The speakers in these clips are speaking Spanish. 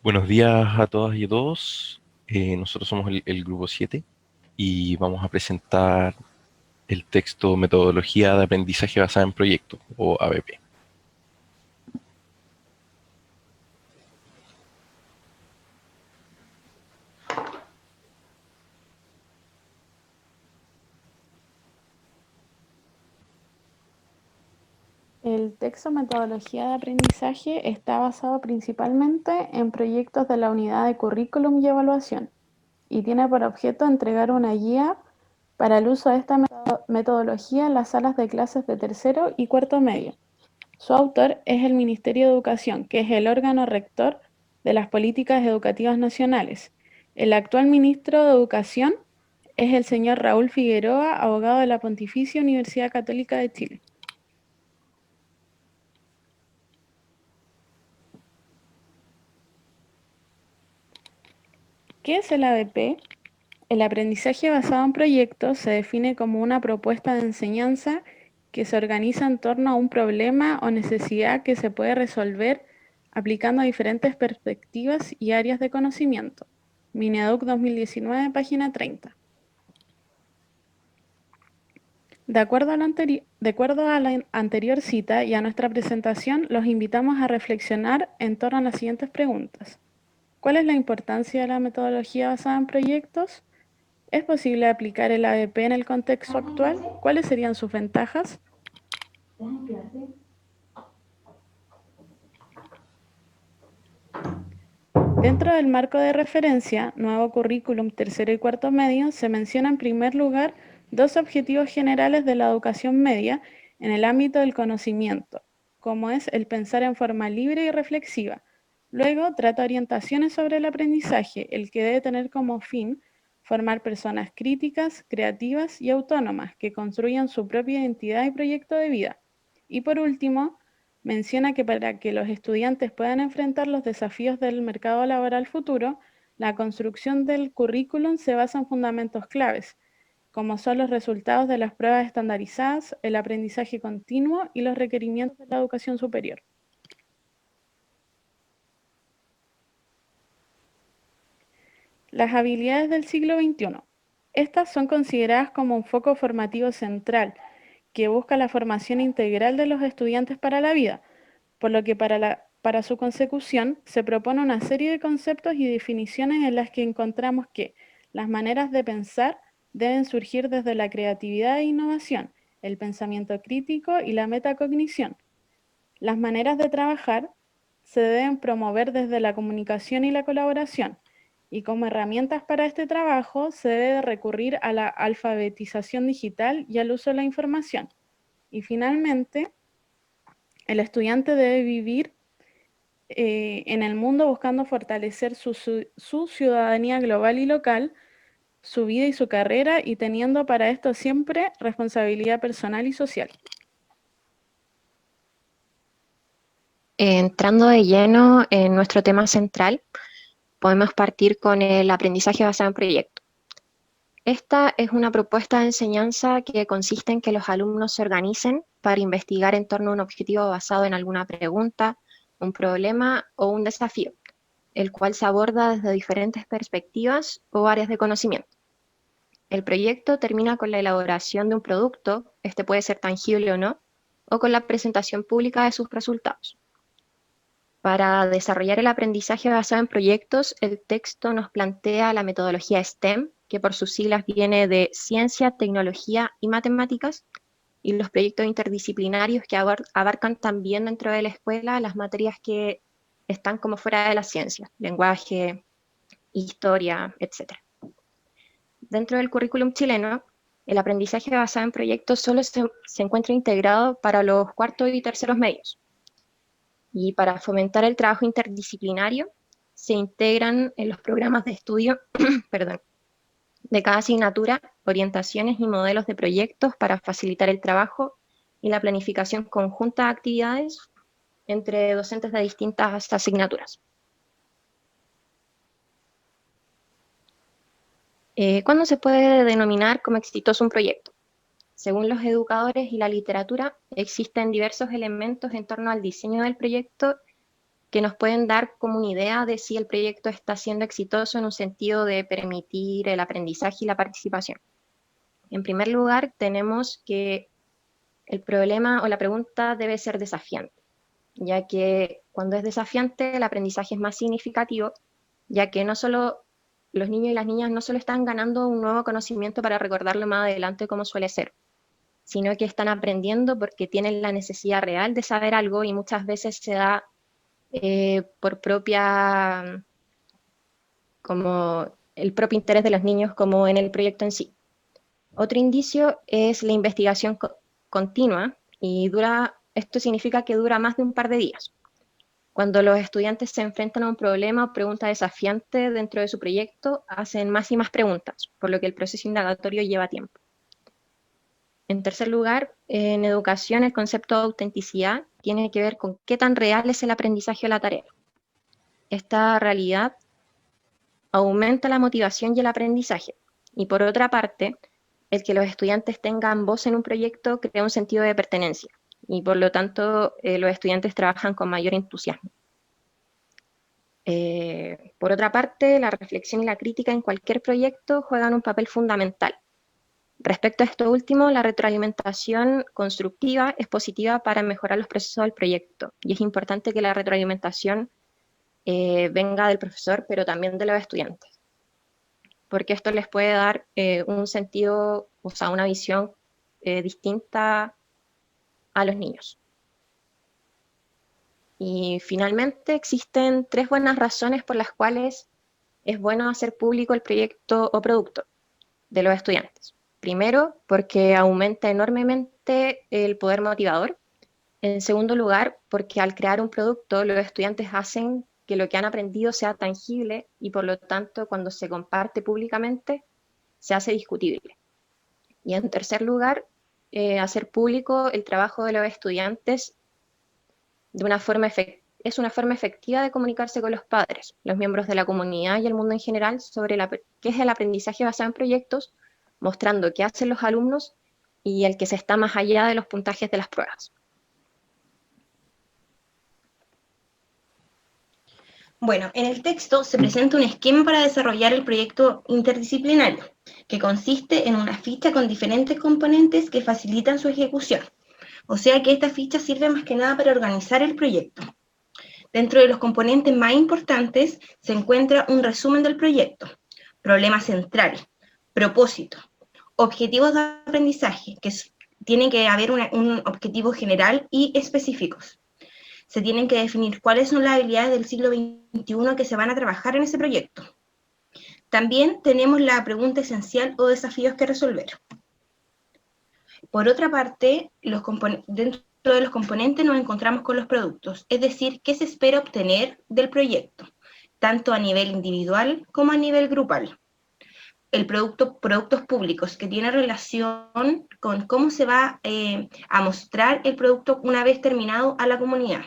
Buenos días a todas y a todos. Nosotros somos el grupo 7 y vamos a presentar el texto Metodología de Aprendizaje Basada en Proyectos, o ABP. El texto Metodología de Aprendizaje está basado principalmente en proyectos de la unidad de currículum y evaluación y tiene por objeto entregar una guía para el uso de esta metodología en las salas de clases de tercero y cuarto medio. Su autor es el Ministerio de Educación, que es el órgano rector de las políticas educativas nacionales. El actual ministro de Educación es el señor Raúl Figueroa, abogado de la Pontificia Universidad Católica de Chile. ¿Qué es el ABP? El aprendizaje basado en proyectos se define como una propuesta de enseñanza que se organiza en torno a un problema o necesidad que se puede resolver aplicando diferentes perspectivas y áreas de conocimiento. Mineduc 2019, página 30. De acuerdo a la anterior cita y a nuestra presentación, los invitamos a reflexionar en torno a las siguientes preguntas. ¿Cuál es la importancia de la metodología basada en proyectos? ¿Es posible aplicar el ABP en el contexto actual? ¿Cuáles serían sus ventajas? Dentro del marco de referencia, nuevo currículum tercero y cuarto medio, se menciona en primer lugar dos objetivos generales de la educación media en el ámbito del conocimiento, como es el pensar en forma libre y reflexiva. Luego, trata orientaciones sobre el aprendizaje, el que debe tener como fin formar personas críticas, creativas y autónomas que construyan su propia identidad y proyecto de vida. Y por último, menciona que para que los estudiantes puedan enfrentar los desafíos del mercado laboral futuro, la construcción del currículum se basa en fundamentos claves, como son los resultados de las pruebas estandarizadas, el aprendizaje continuo y los requerimientos de la educación superior. Las habilidades del siglo XXI. Estas son consideradas como un foco formativo central que busca la formación integral de los estudiantes para la vida, por lo que para su consecución se propone una serie de conceptos y definiciones en las que encontramos que las maneras de pensar deben surgir desde la creatividad e innovación, el pensamiento crítico y la metacognición. Las maneras de trabajar se deben promover desde la comunicación y la colaboración, y como herramientas para este trabajo se debe recurrir a la alfabetización digital y al uso de la información. Y finalmente, el estudiante debe vivir en el mundo buscando fortalecer su ciudadanía global y local, su vida y su carrera, y teniendo para esto siempre responsabilidad personal y social. Entrando de lleno en nuestro tema central, podemos partir con el aprendizaje basado en proyectos. Esta es una propuesta de enseñanza que consiste en que los alumnos se organicen para investigar en torno a un objetivo basado en alguna pregunta, un problema o un desafío, el cual se aborda desde diferentes perspectivas o áreas de conocimiento. El proyecto termina con la elaboración de un producto, este puede ser tangible o no, o con la presentación pública de sus resultados. Para desarrollar el aprendizaje basado en proyectos, el texto nos plantea la metodología STEM, que por sus siglas viene de Ciencia, Tecnología y Matemáticas, y los proyectos interdisciplinarios que abarcan también dentro de la escuela las materias que están como fuera de la ciencia, lenguaje, historia, etc. Dentro del currículum chileno, el aprendizaje basado en proyectos solo se encuentra integrado para los cuartos y terceros medios. Y para fomentar el trabajo interdisciplinario, se integran en los programas de estudio perdón, de cada asignatura orientaciones y modelos de proyectos para facilitar el trabajo y la planificación conjunta de actividades entre docentes de distintas asignaturas. ¿Cuándo se puede denominar como exitoso un proyecto? Según los educadores y la literatura, existen diversos elementos en torno al diseño del proyecto que nos pueden dar como una idea de si el proyecto está siendo exitoso en un sentido de permitir el aprendizaje y la participación. En primer lugar, tenemos que el problema o la pregunta debe ser desafiante, ya que cuando es desafiante el aprendizaje es más significativo, ya que no solo los niños y las niñas no solo están ganando un nuevo conocimiento para recordarlo más adelante como suele ser, sino que están aprendiendo porque tienen la necesidad real de saber algo y muchas veces se da por propia, como el propio interés de los niños como en el proyecto en sí. Otro indicio es la investigación continua y esto significa que dura más de un par de días. Cuando los estudiantes se enfrentan a un problema o pregunta desafiante dentro de su proyecto, hacen más y más preguntas, por lo que el proceso indagatorio lleva tiempo. En tercer lugar, en educación el concepto de autenticidad tiene que ver con qué tan real es el aprendizaje o la tarea. Esta realidad aumenta la motivación y el aprendizaje. Y por otra parte, el que los estudiantes tengan voz en un proyecto crea un sentido de pertenencia y por lo tanto los estudiantes trabajan con mayor entusiasmo. Por otra parte, la reflexión y la crítica en cualquier proyecto juegan un papel fundamental. Respecto a esto último, la retroalimentación constructiva es positiva para mejorar los procesos del proyecto y es importante que la retroalimentación venga del profesor, pero también de los estudiantes, porque esto les puede dar un sentido, o sea, una visión distinta a los niños. Y finalmente existen 3 buenas razones por las cuales es bueno hacer público el proyecto o producto de los estudiantes. Primero, porque aumenta enormemente el poder motivador. En segundo lugar, porque al crear un producto, los estudiantes hacen que lo que han aprendido sea tangible y por lo tanto, cuando se comparte públicamente, se hace discutible. Y en tercer lugar, hacer público el trabajo de los estudiantes es una forma efectiva de comunicarse con los padres, los miembros de la comunidad y el mundo en general sobre qué es el aprendizaje basado en proyectos, mostrando qué hacen los alumnos y el que se está más allá de los puntajes de las pruebas. Bueno, en el texto se presenta un esquema para desarrollar el proyecto interdisciplinario, que consiste en una ficha con diferentes componentes que facilitan su ejecución. O sea que esta ficha sirve más que nada para organizar el proyecto. Dentro de los componentes más importantes se encuentra un resumen del proyecto, problema central, propósito, objetivos de aprendizaje, que tienen que haber un objetivo general y específicos. Se tienen que definir cuáles son las habilidades del siglo XXI que se van a trabajar en ese proyecto. También tenemos la pregunta esencial o desafíos que resolver. Por otra parte, dentro de los componentes nos encontramos con los productos, es decir, qué se espera obtener del proyecto, tanto a nivel individual como a nivel grupal. El productos públicos, que tiene relación con cómo se va a mostrar el producto una vez terminado a la comunidad.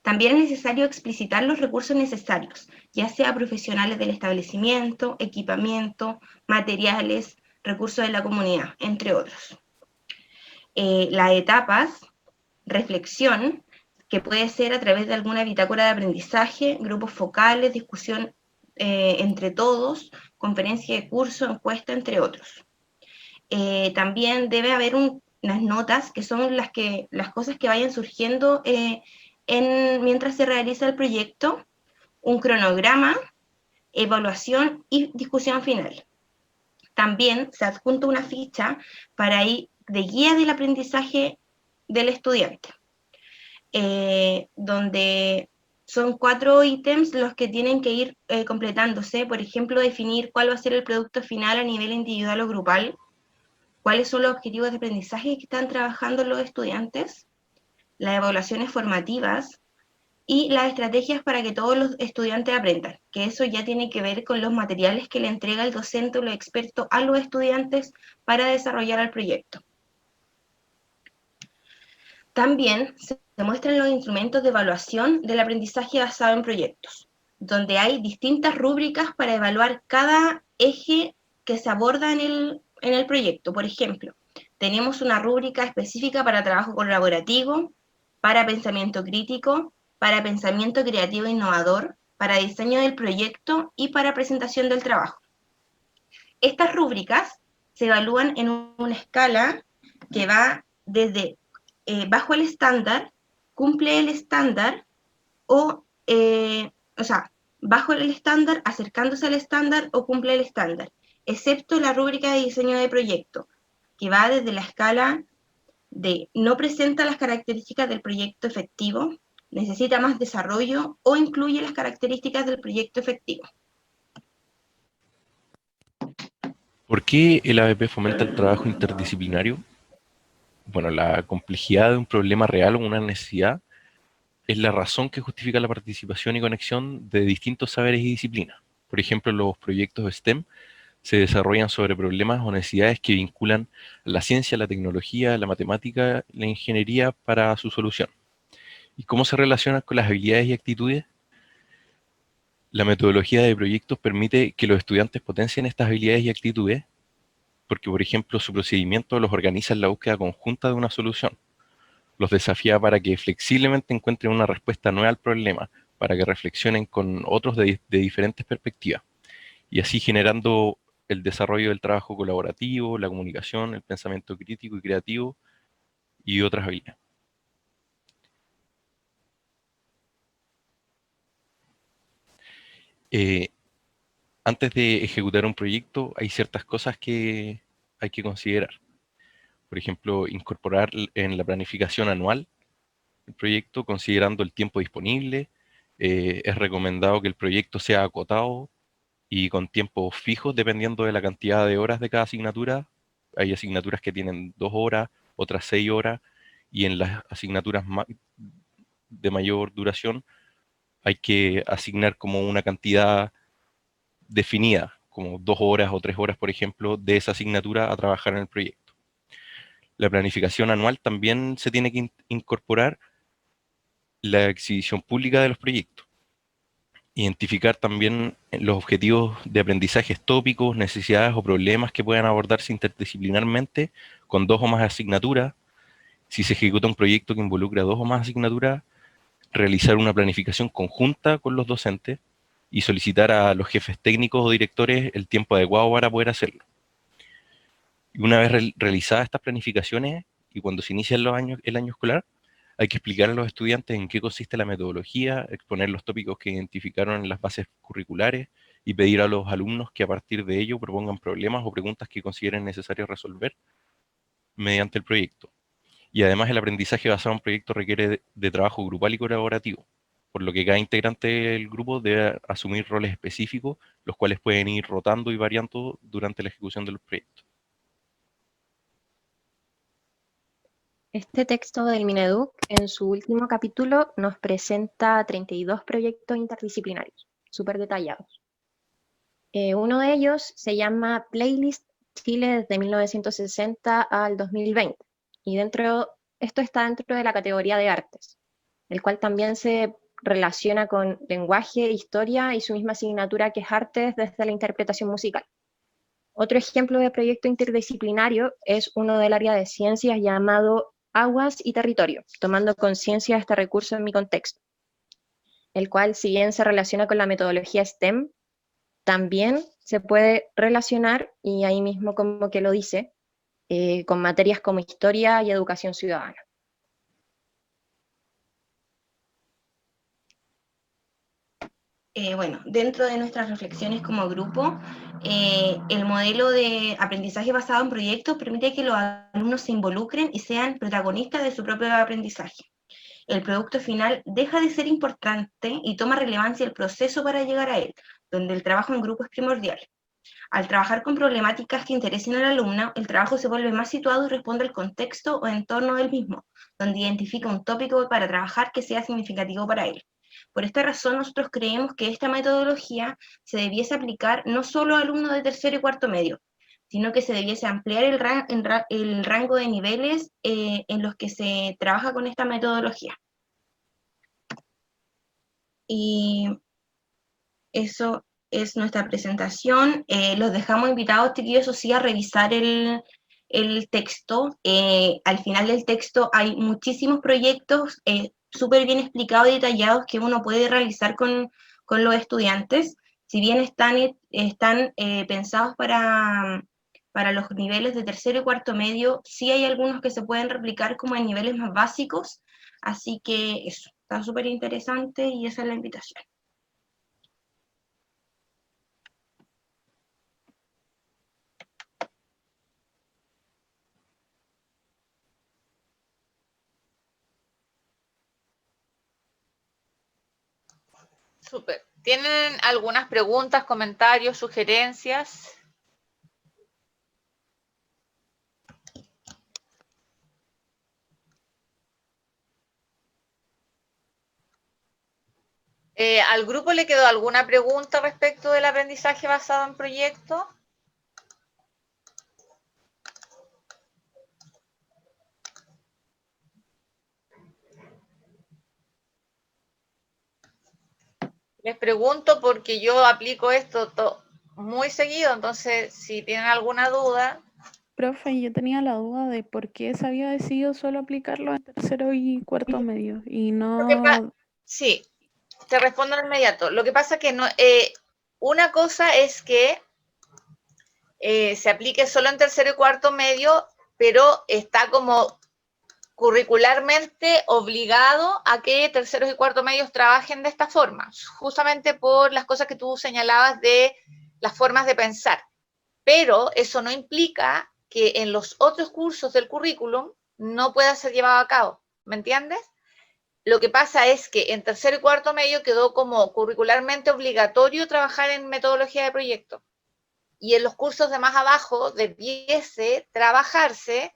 También es necesario explicitar los recursos necesarios, ya sea profesionales del establecimiento, equipamiento, materiales, recursos de la comunidad, entre otros. Las etapas, reflexión, que puede ser a través de alguna bitácora de aprendizaje, grupos focales, discusión entre todos, conferencia de curso, encuesta, entre otros. También debe haber unas notas que son las cosas que vayan surgiendo mientras se realiza el proyecto, un cronograma, evaluación y discusión final. También se adjunta una ficha para ir de guía del aprendizaje del estudiante, donde son 4 ítems los que tienen que ir completándose. Por ejemplo, definir cuál va a ser el producto final a nivel individual o grupal, cuáles son los objetivos de aprendizaje que están trabajando los estudiantes, las evaluaciones formativas y las estrategias para que todos los estudiantes aprendan, que eso ya tiene que ver con los materiales que le entrega el docente o los expertos a los estudiantes para desarrollar el proyecto. También se muestran los instrumentos de evaluación del aprendizaje basado en proyectos, donde hay distintas rúbricas para evaluar cada eje que se aborda en el proyecto. Por ejemplo, tenemos una rúbrica específica para trabajo colaborativo, para pensamiento crítico, para pensamiento creativo e innovador, para diseño del proyecto y para presentación del trabajo. Estas rúbricas se evalúan en una escala que va desde bajo el estándar, cumple el estándar, o sea, bajo el estándar, acercándose al estándar o cumple el estándar, excepto la rúbrica de diseño de proyecto, que va desde la escala de no presenta las características del proyecto efectivo, necesita más desarrollo o incluye las características del proyecto efectivo. ¿Por qué el ABP fomenta el trabajo interdisciplinario? Bueno, la complejidad de un problema real o una necesidad es la razón que justifica la participación y conexión de distintos saberes y disciplinas. Por ejemplo, los proyectos STEM se desarrollan sobre problemas o necesidades que vinculan la ciencia, la tecnología, la matemática, la ingeniería para su solución. ¿Y cómo se relacionan con las habilidades y actitudes? La metodología de proyectos permite que los estudiantes potencien estas habilidades y actitudes porque, por ejemplo, su procedimiento los organiza en la búsqueda conjunta de una solución. Los desafía para que flexiblemente encuentren una respuesta nueva al problema, para que reflexionen con otros de diferentes perspectivas, y así generando el desarrollo del trabajo colaborativo, la comunicación, el pensamiento crítico y creativo y otras habilidades. Antes de ejecutar un proyecto hay ciertas cosas que hay que considerar. Por ejemplo, incorporar en la planificación anual el proyecto considerando el tiempo disponible. Es recomendado que el proyecto sea acotado y con tiempos fijos dependiendo de la cantidad de horas de cada asignatura. Hay asignaturas que tienen 2 horas, otras 6 horas, y en las asignaturas de mayor duración hay que asignar como una cantidad definida, como 2 horas o 3 horas, por ejemplo, de esa asignatura a trabajar en el proyecto. La planificación anual también se tiene que incorporar la exhibición pública de los proyectos. Identificar también los objetivos de aprendizajes tópicos, necesidades o problemas que puedan abordarse interdisciplinarmente con 2 o más asignaturas. Si se ejecuta un proyecto que involucra 2 o más asignaturas, realizar una planificación conjunta con los docentes y solicitar a los jefes técnicos o directores el tiempo adecuado para poder hacerlo. Y una vez realizadas estas planificaciones y cuando se inicia el año escolar, hay que explicar a los estudiantes en qué consiste la metodología, exponer los tópicos que identificaron en las bases curriculares y pedir a los alumnos que a partir de ello propongan problemas o preguntas que consideren necesarios resolver mediante el proyecto. Y además el aprendizaje basado en proyectos requiere de trabajo grupal y colaborativo, por lo que cada integrante del grupo debe asumir roles específicos, los cuales pueden ir rotando y variando durante la ejecución de los proyectos. Este texto del Mineduc, en su último capítulo, nos presenta 32 proyectos interdisciplinarios, súper detallados. Uno de ellos se llama Playlist Chile desde 1960 al 2020, y esto está dentro de la categoría de artes, el cual también se relaciona con lenguaje, historia y su misma asignatura que es artes desde la interpretación musical. Otro ejemplo de proyecto interdisciplinario es uno del área de ciencias llamado Aguas y Territorio, tomando conciencia de este recurso en mi contexto, el cual, si bien se relaciona con la metodología STEM, también se puede relacionar, y ahí mismo como que lo dice, con materias como historia y educación ciudadana. Bueno, dentro de nuestras reflexiones como grupo, el modelo de aprendizaje basado en proyectos permite que los alumnos se involucren y sean protagonistas de su propio aprendizaje. El producto final deja de ser importante y toma relevancia el proceso para llegar a él, donde el trabajo en grupo es primordial. Al trabajar con problemáticas que interesen al alumno, el trabajo se vuelve más situado y responde al contexto o entorno del mismo, donde identifica un tópico para trabajar que sea significativo para él. Por esta razón, nosotros creemos que esta metodología se debiese aplicar no solo a alumnos de tercero y cuarto medio, sino que se debiese ampliar el rango de niveles en los que se trabaja con esta metodología. Y eso es nuestra presentación. Los dejamos invitados, chiquillos, o sí, a revisar el texto. Al final del texto hay muchísimos proyectos, súper bien explicados y detallados que uno puede realizar con los estudiantes. Si bien están pensados para los niveles de tercero y cuarto medio, sí hay algunos que se pueden replicar como en niveles más básicos, así que eso, está súper interesante y esa es la invitación. Súper. ¿Tienen algunas preguntas, comentarios, sugerencias? ¿Al grupo le quedó alguna pregunta respecto del aprendizaje basado en proyectos? Les pregunto porque yo aplico esto muy seguido, entonces si tienen alguna duda. Profe, yo tenía la duda de por qué se había decidido solo aplicarlo en tercero y cuarto medio y no... Sí, te respondo de inmediato. Lo que pasa es que no, una cosa es que se aplique solo en tercero y cuarto medio, pero está como curricularmente obligado a que terceros y cuartos medios trabajen de esta forma, justamente por las cosas que tú señalabas de las formas de pensar. Pero eso no implica que en los otros cursos del currículum no pueda ser llevado a cabo, ¿me entiendes? Lo que pasa es que en tercero y cuarto medio quedó como curricularmente obligatorio trabajar en metodología de proyecto. Y en los cursos de más abajo debiese trabajarse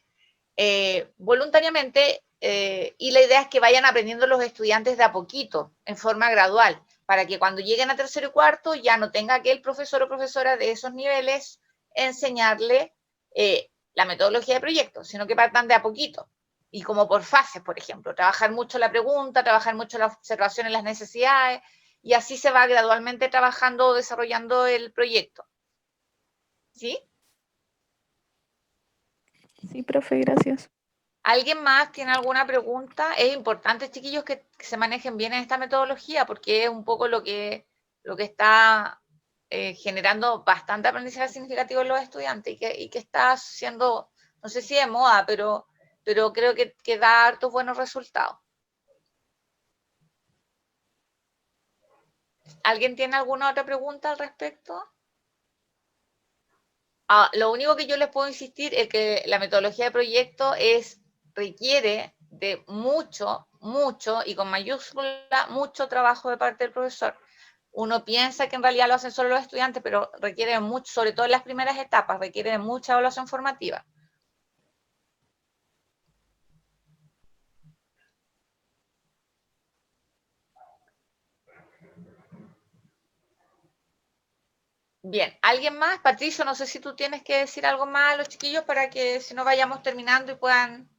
voluntariamente y la idea es que vayan aprendiendo los estudiantes de a poquito, en forma gradual, para que cuando lleguen a tercero y cuarto ya no tenga que el profesor o profesora de esos niveles enseñarle la metodología de proyecto, sino que partan de a poquito. Y como por fases, por ejemplo, trabajar mucho la pregunta, trabajar mucho la observación en las necesidades, y así se va gradualmente trabajando o desarrollando el proyecto. ¿Sí? Sí, profe, gracias. ¿Alguien más tiene alguna pregunta? Es importante, chiquillos, que se manejen bien en esta metodología porque es un poco lo que está generando bastante aprendizaje significativo en los estudiantes y que está siendo, no sé si de moda, pero creo que da hartos buenos resultados. ¿Alguien tiene alguna otra pregunta al respecto? Lo único que yo les puedo insistir es que la metodología de proyecto requiere de mucho y con mayúscula, mucho trabajo de parte del profesor. Uno piensa que en realidad lo hacen solo los estudiantes, pero requiere mucho, sobre todo en las primeras etapas, requiere de mucha evaluación formativa. Bien, ¿alguien más? Patricio, no sé si tú tienes que decir algo más a los chiquillos para que si no vayamos terminando y puedan